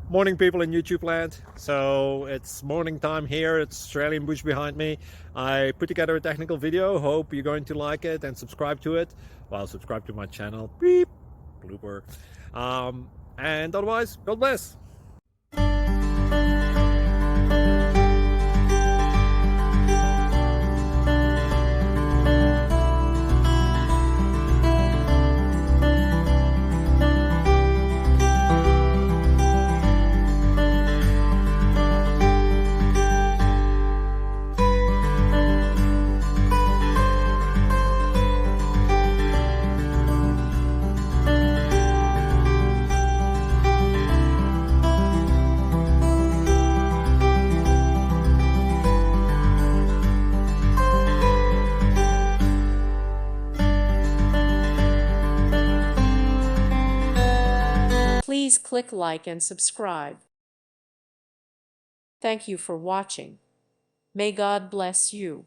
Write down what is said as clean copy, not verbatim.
Morning, people in YouTube land. So it's morning time here. It's Australian bush behind me. I put together a technical video. Hope you're going to like it and subscribe to it. Well, subscribe to my channel. Beep, blooper. And otherwise, God bless. Please click like and subscribe. Thank you for watching. May God bless you.